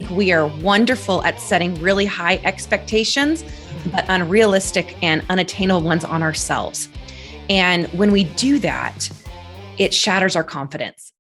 think we are wonderful at setting really high expectations, but unrealistic and unattainable ones on ourselves. And when we do that, it shatters our confidence.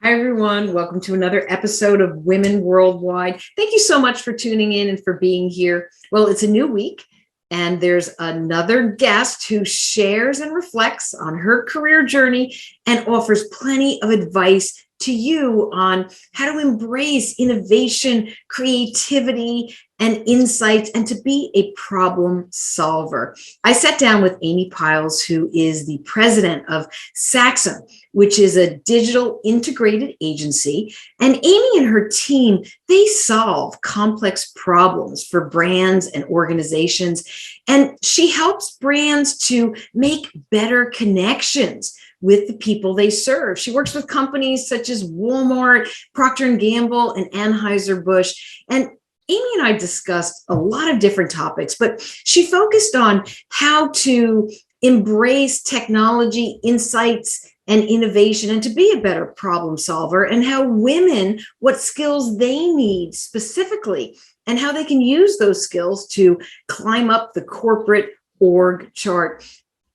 Hi, everyone. Welcome to another episode of Women Worldwide. Thank you so much for tuning in and for being here. Well, it's a new week, and there's another guest who shares and reflects on her career journey and offers plenty of advice to you on how to embrace innovation, creativity, and insights, and to be a problem solver. I sat down with Amy Pyles, who is the president of Saxum, which is a digital integrated agency. And Amy and her team, they solve complex problems for brands and organizations. And she helps brands to make better connections with the people they serve. She works with companies such as Walmart, Procter & Gamble, and Anheuser-Busch. And Amy and I discussed a lot of different topics, but she focused on how to embrace technology, insights, and innovation, and to be a better problem solver, and how women, what skills they need specifically, and how they can use those skills to climb up the corporate org chart.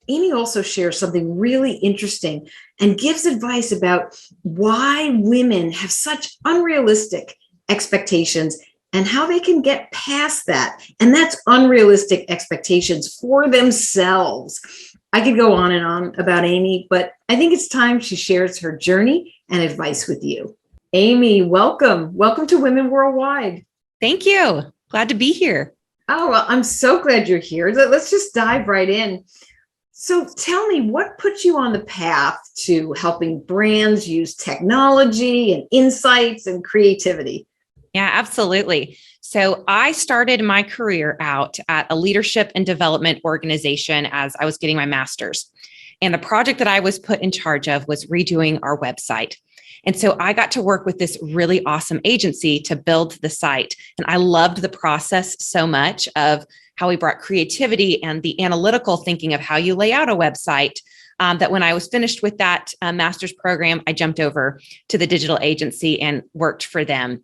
Amy also shares something really interesting and gives advice about why women have such unrealistic expectations and how they can get past that. And that's unrealistic expectations for themselves. I could go on and on about Amy, but I think it's time she shares her journey and advice with you. Amy, welcome. Welcome to Women Worldwide. Thank you. Glad to be here. Oh, well, I'm so glad you're here. Let's just dive right in. So tell me, what put you on the path to helping brands use technology and insights and creativity? Yeah, absolutely. So I started my career out at a leadership and development organization as I was getting my master's. And the project that I was put in charge of was redoing our website. And so I got to work with this really awesome agency to build the site. And I loved the process so much of how we brought creativity and the analytical thinking of how you lay out a website, that when I was finished with that master's program, I jumped over to the digital agency and worked for them.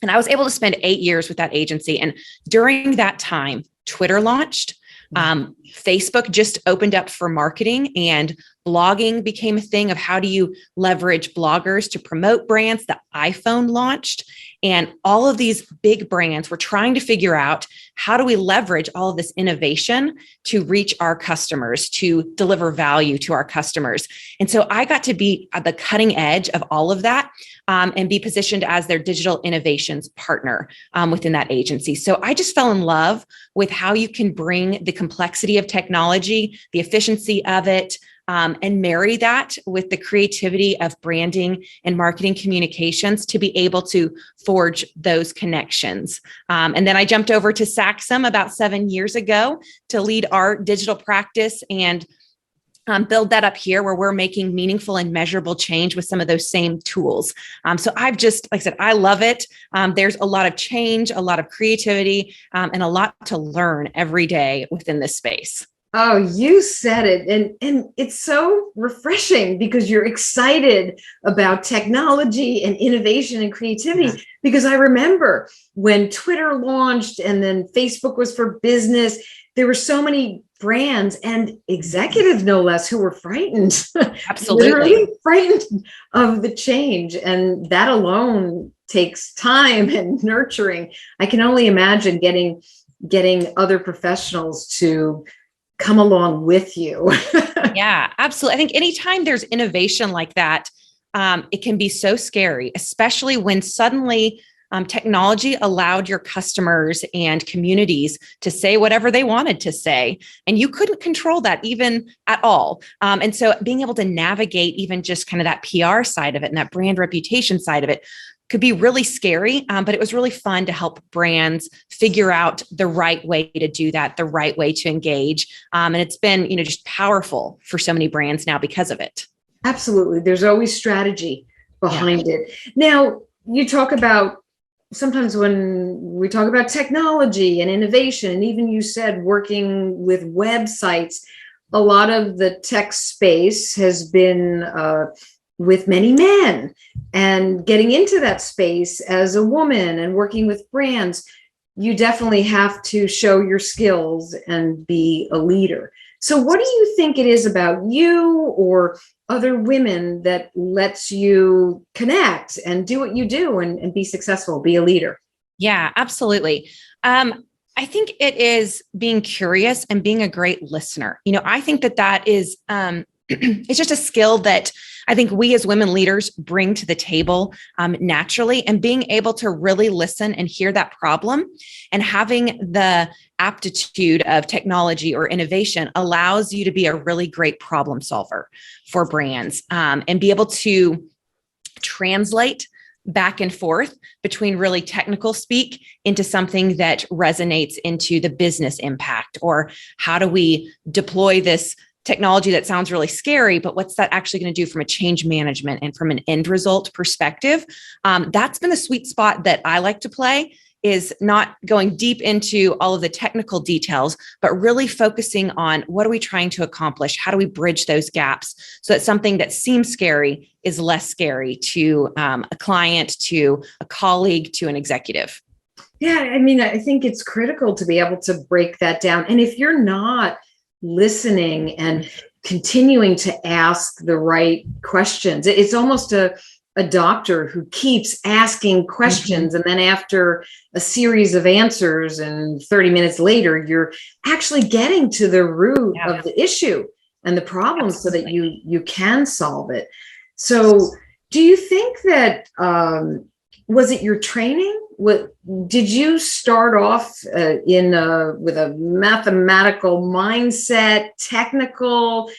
And I was able to spend 8 years with that agency. And during that time, Twitter launched. Facebook just opened up for marketing, and blogging became a thing of how do you leverage bloggers to promote brands. The iPhone launched, and all of these big brands were trying to figure out how do we leverage all of this innovation to reach our customers, to deliver value to our customers. And so I got to be at the cutting edge of all of that, and be positioned as their digital innovations partner within that agency. So I just fell in love with how you can bring the complexity of technology, the efficiency of it, and marry that with the creativity of branding and marketing communications to be able to forge those connections. And then I jumped over to Saxum about 7 years ago to lead our digital practice and build that up here where we're making meaningful and measurable change with some of those same tools. So I've just, like I said, I love it. There's a lot of change, a lot of creativity, and a lot to learn every day within this space. Oh, you said it. And it's so refreshing because you're excited about technology and innovation and creativity. Yeah. Because I remember when Twitter launched and then Facebook was for business, there were so many brands and executives, no less, who were frightened. Absolutely. Literally frightened of the change. And that alone takes time and nurturing. I can only imagine getting other professionals to come along with you. Yeah, absolutely. I think anytime there's innovation like that, it can be so scary, especially when suddenly technology allowed your customers and communities to say whatever they wanted to say, and you couldn't control that even at all. And so being able to navigate even just kind of that PR side of it and that brand reputation side of it could be really scary, but it was really fun to help brands figure out the right way to do that, the right way to engage. And it's been, just powerful for so many brands now because of it. Absolutely. There's always strategy behind it. Now, you talk about sometimes when we talk about technology and innovation, and even you said working with websites, a lot of the tech space has been with many men, and getting into that space as a woman and working with brands, you definitely have to show your skills and be a leader. So what do you think it is about you or other women that lets you connect and do what you do and be successful, be a leader? Yeah, absolutely. I think it is being curious and being a great listener. I think that is, it's just a skill that I think we as women leaders bring to the table naturally, and being able to really listen and hear that problem, and having the aptitude of technology or innovation allows you to be a really great problem solver for brands, and be able to translate back and forth between really technical speak into something that resonates into the business impact, or how do we deploy this technology that sounds really scary, but what's that actually going to do from a change management and from an end result perspective? That's been the sweet spot that I like to play, is not going deep into all of the technical details, but really focusing on what are we trying to accomplish? How do we bridge those gaps so that something that seems scary is less scary to a client, to a colleague, to an executive? Yeah, I mean, I think it's critical to be able to break that down. And if you're not listening and continuing to ask the right questions, it's almost a doctor who keeps asking questions. And then after a series of answers and 30 minutes later, you're actually getting to the root of the issue and the problem. Absolutely. So that you can solve it. So do you think that, was it your training? Did you start off with a mathematical mindset, technical,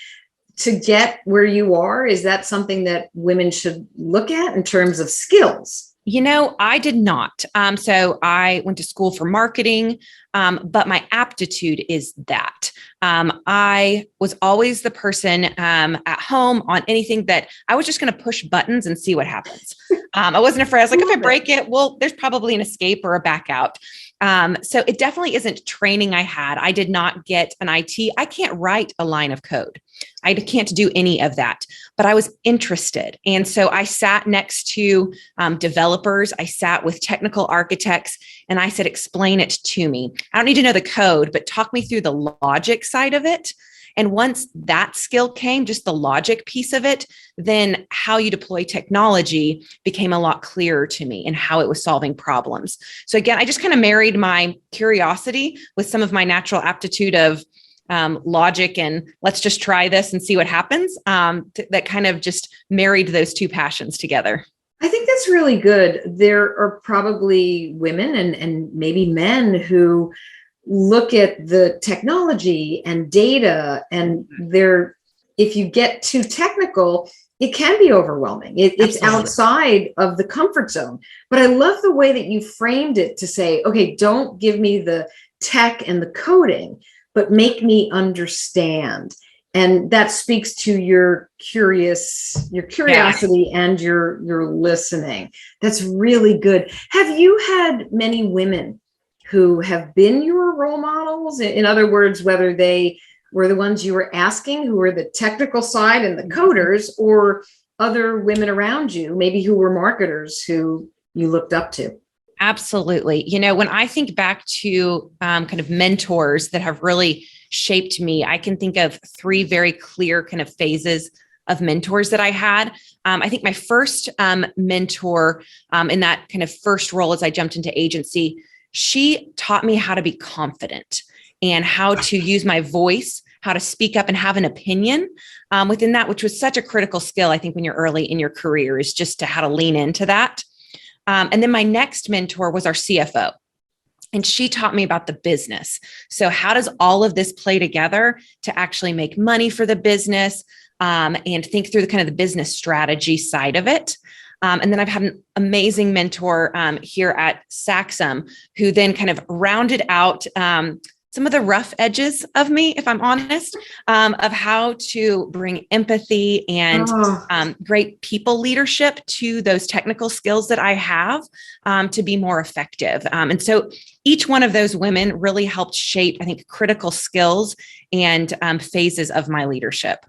to get where you are? Is that something that women should look at in terms of skills? I did not. So I went to school for marketing, but my aptitude is that. I was always the person at home on anything that I was just going to push buttons and see what happens. I wasn't afraid. I was like, if I break it, well, there's probably an escape or a back out. So it definitely isn't training I had. I did not get an IT. I can't write a line of code. I can't do any of that, but I was interested. And so I sat next to developers. I sat with technical architects, and I said, explain it to me. I don't need to know the code, but talk me through the logic side of it. And once that skill came, just the logic piece of it, then how you deploy technology became a lot clearer to me and how it was solving problems. So again, I just kind of married my curiosity with some of my natural aptitude of logic and let's just try this and see what happens. That kind of just married those two passions together. I think that's really good. There are probably women and maybe men who look at the technology and data, and if you get too technical, it can be overwhelming. It's outside of the comfort zone. But I love the way that you framed it to say, okay, don't give me the tech and the coding, but make me understand. And that speaks to your curiosity and your listening. That's really good. Have you had many women who have been your role models? In other words, whether they were the ones you were asking, who were the technical side and the coders, or other women around you, maybe who were marketers who you looked up to? Absolutely. When I think back to kind of mentors that have really shaped me, I can think of three very clear kind of phases of mentors that I had. I think my first mentor in that kind of first role as I jumped into agency, she taught me how to be confident and how to use my voice, how to speak up and have an opinion within that, which was such a critical skill, I think, when you're early in your career, is just to how to lean into that. And then my next mentor was our CFO. And she taught me about the business. So how does all of this play together to actually make money for the business, and think through the kind of the business strategy side of it? And then I've had an amazing mentor here at Saxum, who then kind of rounded out some of the rough edges of me, if I'm honest, of how to bring empathy and great people leadership to those technical skills that I have to be more effective. And so each one of those women really helped shape, I think, critical skills and phases of my leadership.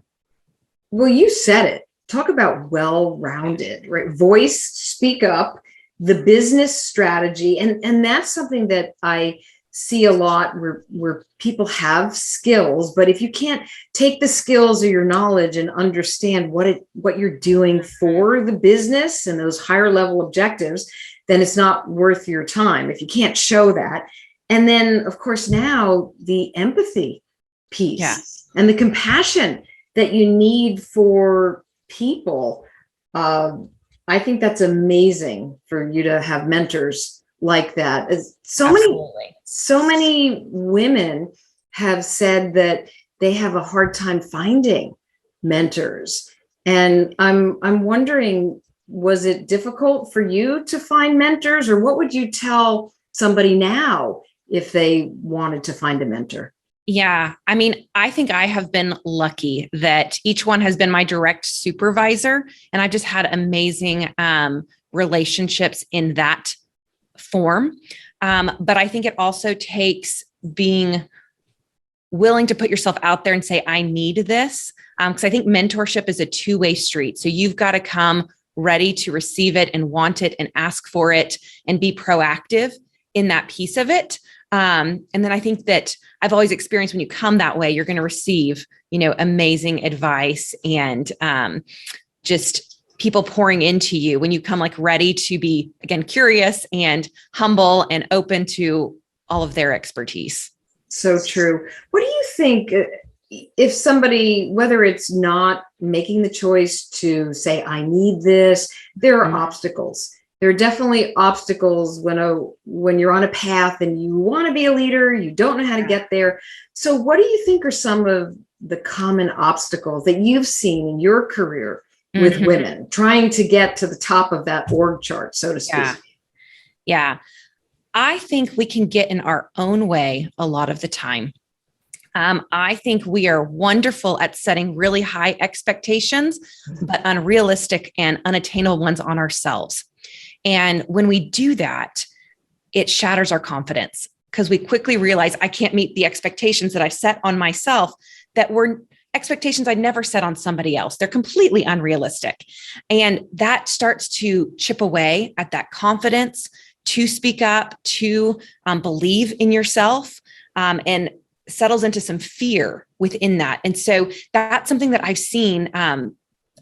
Well, you said it. Talk about well-rounded, right? Voice, speak up, the business strategy. And that's something that I see a lot where people have skills, but if you can't take the skills or your knowledge and understand what you're doing for the business and those higher level objectives, then it's not worth your time if you can't show that. And then, of course, now the empathy piece and the compassion that you need for people. I think that's amazing for you to have mentors like that. So many women have said that they have a hard time finding mentors. And I'm wondering, was it difficult for you to find mentors, or what would you tell somebody now if they wanted to find a mentor? Yeah. I mean, I think I have been lucky that each one has been my direct supervisor, and I've just had amazing relationships in that form. But I think it also takes being willing to put yourself out there and say, I need this. Because I think mentorship is a two-way street. So you've got to come ready to receive it and want it and ask for it and be proactive in that piece of it. And then I think that I've always experienced when you come that way, you're going to receive, amazing advice and just people pouring into you when you come like ready to be, again, curious and humble and open to all of their expertise. So true. What do you think if somebody, whether it's not making the choice to say, I need this, there are obstacles. There are definitely obstacles when you're on a path and you want to be a leader, you don't know how to get there. So what do you think are some of the common obstacles that you've seen in your career with women trying to get to the top of that org chart, so to speak? Yeah. I think we can get in our own way a lot of the time. I think we are wonderful at setting really high expectations, but unrealistic and unattainable ones on ourselves. And when we do that, it shatters our confidence because we quickly realize I can't meet the expectations that I've set on myself that were expectations I'd never set on somebody else. They're completely unrealistic. And that starts to chip away at that confidence to speak up, to believe in yourself, and settles into some fear within that. And so that's something that I've seen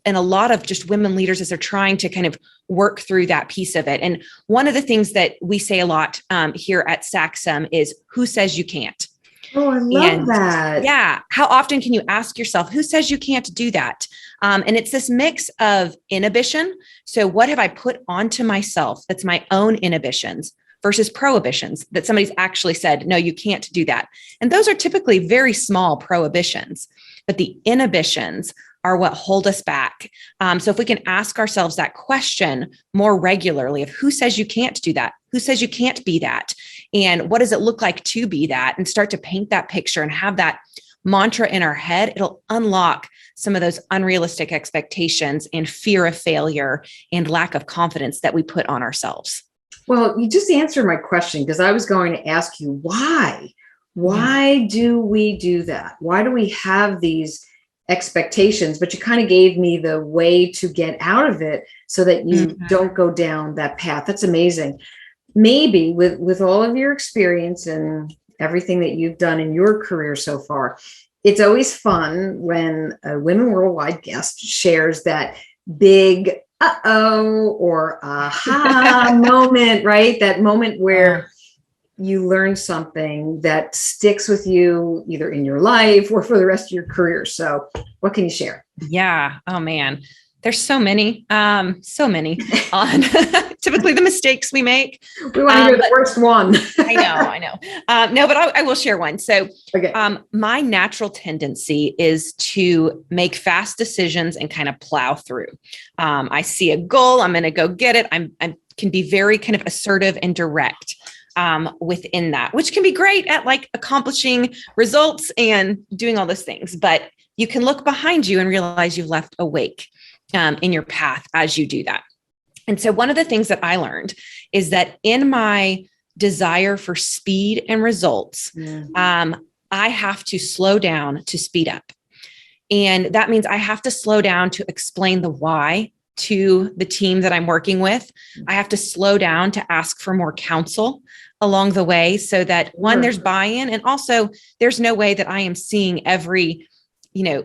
and a lot of just women leaders as they're trying to kind of work through that piece of it. And one of the things that we say a lot here at Saxum is, who says you can't? Oh, I love that. Yeah. How often can you ask yourself, who says you can't do that? And it's this mix of inhibition. So what have I put onto myself that's my own inhibitions versus prohibitions that somebody's actually said, no, you can't do that. And those are typically very small prohibitions, but the inhibitions are what hold us back. So if we can ask ourselves that question more regularly of who says you can't do that? Who says you can't be that? And what does it look like to be that? And start to paint that picture and have that mantra in our head, it'll unlock some of those unrealistic expectations and fear of failure and lack of confidence that we put on ourselves. Well, you just answered my question because I was going to ask you why. Why do we do that? Why do we have these expectations? But you kind of gave me the way to get out of it so that you don't go down that path. That's amazing. Maybe with all of your experience and everything that you've done in your career so far, it's always fun when a Women Worldwide guest shares that big uh-oh or aha moment, right? That moment where you learn something that sticks with you either in your life or for the rest of your career. So what can you share? Yeah. Oh man. There's so many on typically the mistakes we make. We want to hear the worst one. I know. No, but I will share one. So my natural tendency is to make fast decisions and kind of plow through. I see a goal, I'm going to go get it. I can be very kind of assertive and direct. within that, which can be great at like accomplishing results and doing all those things. But you can look behind you and realize you've left a wake in your path as you do that. And so one of the things that I learned is that in my desire for speed and results, I have to slow down to speed up. And that means I have to slow down to explain the why to the team that I'm working with. I have to slow down to ask for more counsel along the way so that one, there's buy-in, and also there's no way that I am seeing every,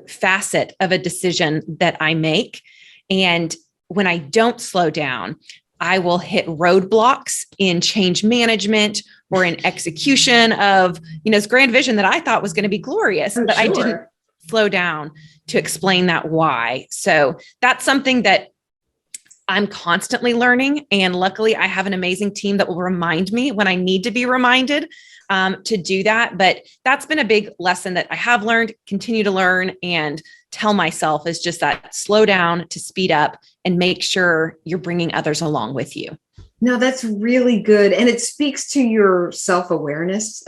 facet of a decision that I make. And when I don't slow down, I will hit roadblocks in change management or in execution of, this grand vision that I thought was going to be glorious, but I didn't slow down to explain that why. So that's something that I'm constantly learning. And luckily I have an amazing team that will remind me when I need to be reminded to do that. But that's been a big lesson that I have learned, continue to learn, and tell myself is just that slow down to speed up and make sure you're bringing others along with you. No, that's really good. And it speaks to your self-awareness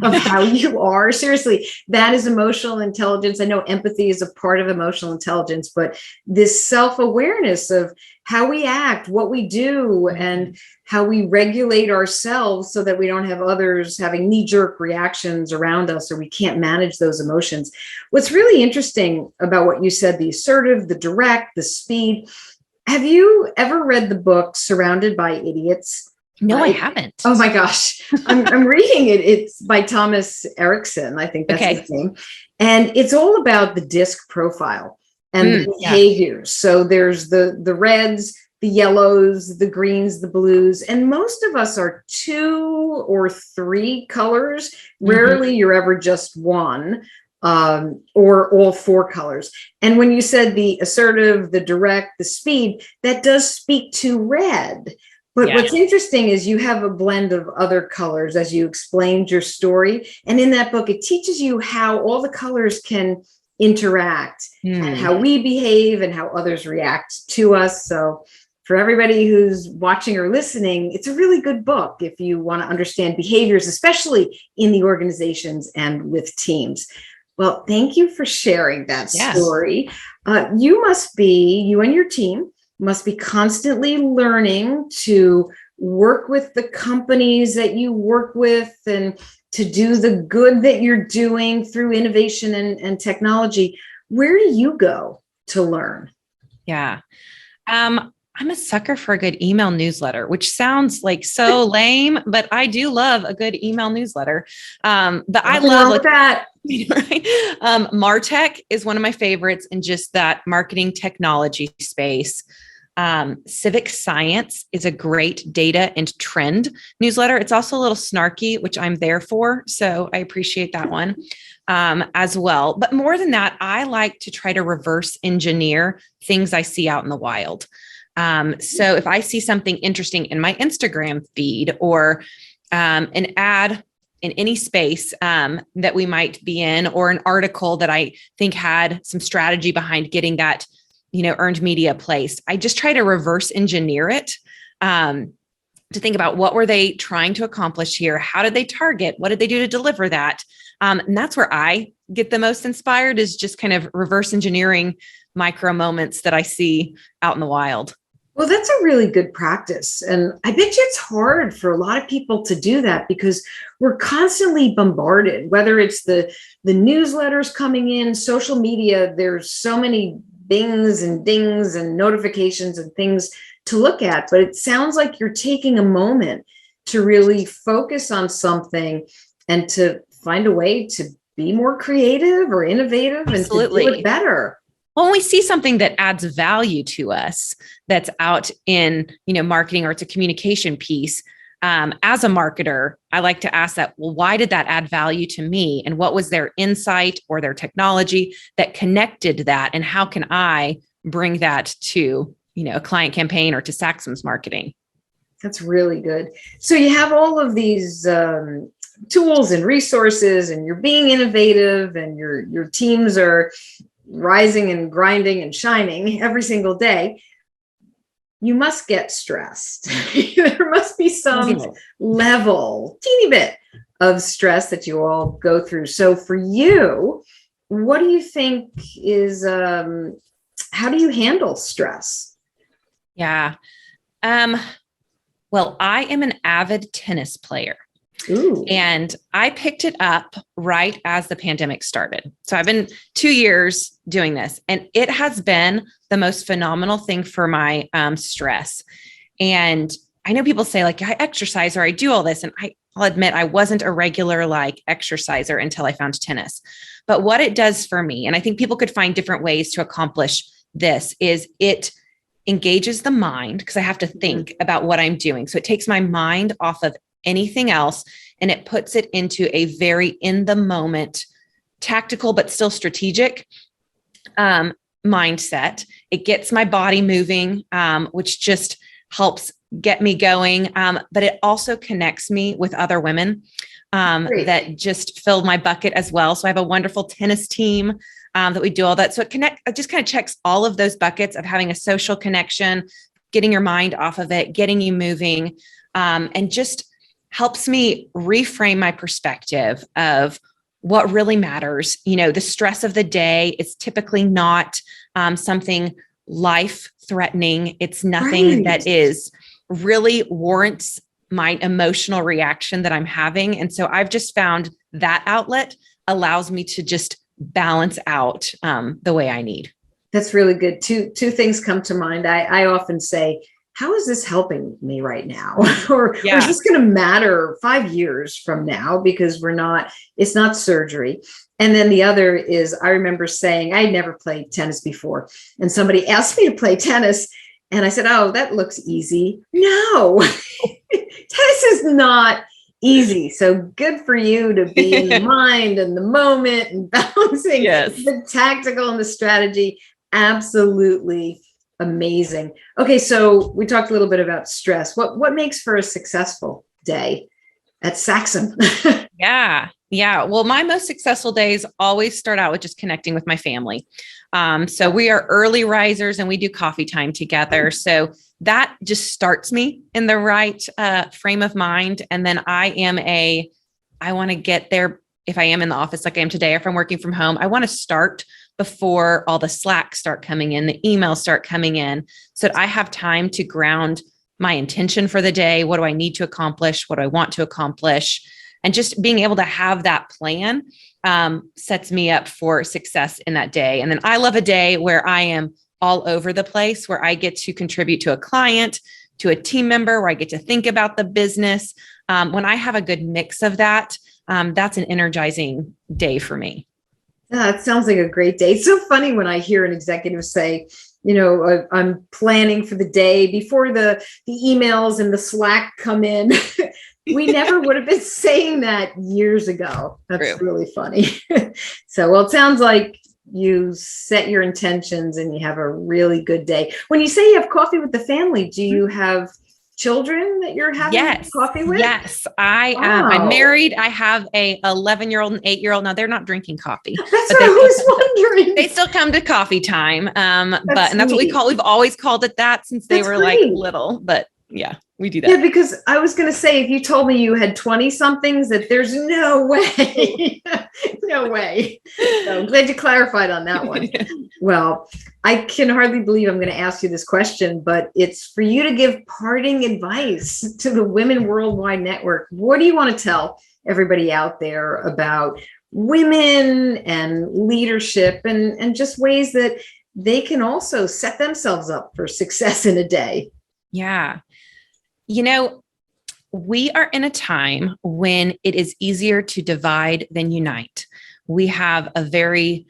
of how you are. Seriously, that is emotional intelligence. I know empathy is a part of emotional intelligence, but this self-awareness of how we act, what we do, and how we regulate ourselves so that we don't have others having knee-jerk reactions around us, or we can't manage those emotions. What's really interesting about what you said, the assertive, the direct, the speed. Have you ever read the book Surrounded by Idiots? No, I haven't. Oh my gosh. I'm reading it. It's by Thomas Erickson. I think that's his name. And it's all about the DISC profile and the behaviors. So there's the reds, the yellows, the greens, the blues, and most of us are 2 or 3 colors. Rarely you're ever just one. Or all 4 colors. And when you said the assertive, the direct, the speed, that does speak to red. But what's interesting is you have a blend of other colors as you explained your story. And in that book, it teaches you how all the colors can interact and how we behave and how others react to us. So for everybody who's watching or listening, it's a really good book if you want to understand behaviors, especially in the organizations and with teams. Well, thank you for sharing that story. You and your team must be constantly learning to work with the companies that you work with and to do the good that you're doing through innovation and technology. Where do you go to learn? Yeah. I'm a sucker for a good email newsletter, which sounds like so lame, but I do love a good email newsletter. But I love that. Right? MarTech is one of my favorites in just that marketing technology space. Civic Science is a great data and trend newsletter. It's also a little snarky, which I'm there for. So I appreciate that one as well. But more than that, I like to try to reverse engineer things I see out in the wild. So if I see something interesting in my Instagram feed or an ad in any space that we might be in, or an article that I think had some strategy behind getting that, earned media placed, I just try to reverse engineer it to think about what were they trying to accomplish here? How did they target? What did they do to deliver that? And that's where I get the most inspired, is just kind of reverse engineering micro moments that I see out in the wild. Well, that's a really good practice. And I bet you it's hard for a lot of people to do that because we're constantly bombarded, whether it's the newsletters coming in, social media, there's so many bings and dings and notifications and things to look at. But it sounds like you're taking a moment to really focus on something and to find a way to be more creative or innovative. Absolutely. And to do it better. When we see something that adds value to us, that's out in, marketing, or it's a communication piece, as a marketer, I like to ask that, well, why did that add value to me? And what was their insight or their technology that connected that? And how can I bring that to, a client campaign or to Saxum's marketing? That's really good. So you have all of these tools and resources, and you're being innovative, and your teams are rising and grinding and shining every single day. you must get stressed. There must be some Yeah. level, teeny bit of stress that you all go through. So for you, what do you think is, how do you handle stress? Yeah. Um, well, I am an avid tennis player. Ooh, And I picked it up right as the pandemic started. So I've been 2 years doing this, and it has been the most phenomenal thing for my stress. And I know people say, like, I exercise or I do all this. And I'll admit I wasn't a regular like exerciser until I found tennis. But what it does for me, and I think people could find different ways to accomplish this, is it engages the mind because I have to think about what I'm doing. So it takes my mind off of anything else and it puts it into a very in the moment, tactical, but still strategic mindset. It gets my body moving, which just helps get me going. But it also connects me with other women that just fill my bucket as well. So I have a wonderful tennis team that we do all that. So it just kind of checks all of those buckets of having a social connection, getting your mind off of it, getting you moving, and just helps me reframe my perspective of what really matters. You know, the stress of the day is typically not something life threatening. It's nothing that is really warrants my emotional reaction that I'm having. And so I've just found that outlet allows me to just balance out the way I need. that's really good. Two things come to mind. I often say, how is this helping me right now? or is this going to matter 5 years from now? Because it's not surgery. And then the other is, I remember saying, I had never played tennis before. And somebody asked me to play tennis. And I said, oh, that looks easy. No, tennis is not easy. So good for you to be in the mind and the moment and balancing the tactical and the strategy. Absolutely amazing. Okay, so we talked a little bit about stress. What makes for a successful day at Saxum? Yeah. Well, my most successful days always start out with just connecting with my family. So we are early risers and we do coffee time together. So that just starts me in the right frame of mind. And then I want to get there. If I am in the office like I am today, or if I'm working from home, I want to start before all the Slack start coming in, the emails start coming in, so that I have time to ground my intention for the day. What do I need to accomplish? What do I want to accomplish? And just being able to have that plan sets me up for success in that day. And then I love a day where I am all over the place, where I get to contribute to a client, to a team member, where I get to think about the business. When I have a good mix of that, that's an energizing day for me. Yeah, it sounds like a great day. It's so funny when I hear an executive say, I'm planning for the day before the emails and the Slack come in. We never would have been saying that years ago. That's really funny. So, well, it sounds like you set your intentions and you have a really good day. When you say you have coffee with the family, do you have children that you're having coffee with? Yes. I'm married. I have a 11-year-old and 8-year-old. Now they're not drinking coffee. That's what I was wondering. They still come to coffee time. And that's what we've always called it that since they were like little, but yeah, we do that. Yeah, because I was going to say, if you told me you had 20 somethings, that there's no way, no way. So I'm glad you clarified on that one. Well, I can hardly believe I'm going to ask you this question, but it's for you to give parting advice to the Women Worldwide Network. What do you want to tell everybody out there about women and leadership and just ways that they can also set themselves up for success in a day? Yeah. We are in a time when it is easier to divide than unite. We have a very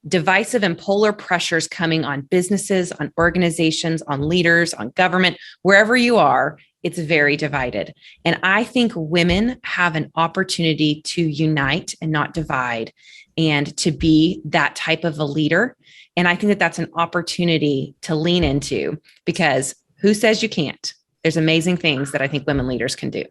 divisive and polar pressures coming on businesses, on organizations, on leaders, on government, wherever you are, it's very divided. And I think women have an opportunity to unite and not divide, and to be that type of a leader. And I think that that's an opportunity to lean into, because who says you can't? There's amazing things that I think women leaders can do.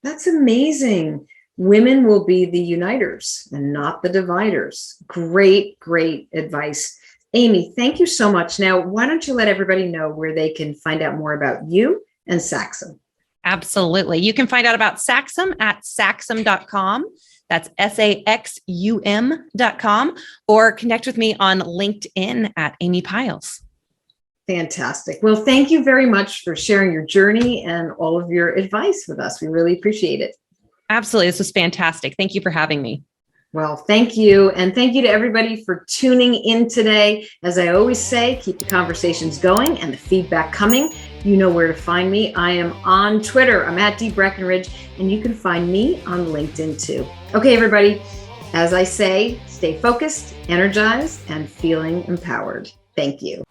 That's amazing. Women will be the uniters and not the dividers. Great, great advice. Amy, thank you so much. Now, why don't you let everybody know where they can find out more about you and Saxum? Absolutely. You can find out about Saxum at saxum.com. That's SAXUM.com, or connect with me on LinkedIn at Amy Pyles. Fantastic. Well, thank you very much for sharing your journey and all of your advice with us. We really appreciate it. Absolutely. This was fantastic. Thank you for having me. Well, thank you. And thank you to everybody for tuning in today. As I always say, keep the conversations going and the feedback coming. You know where to find me. I am on Twitter. I'm at Dee Breckenridge, and you can find me on LinkedIn too. Okay, everybody. As I say, stay focused, energized, and feeling empowered. Thank you.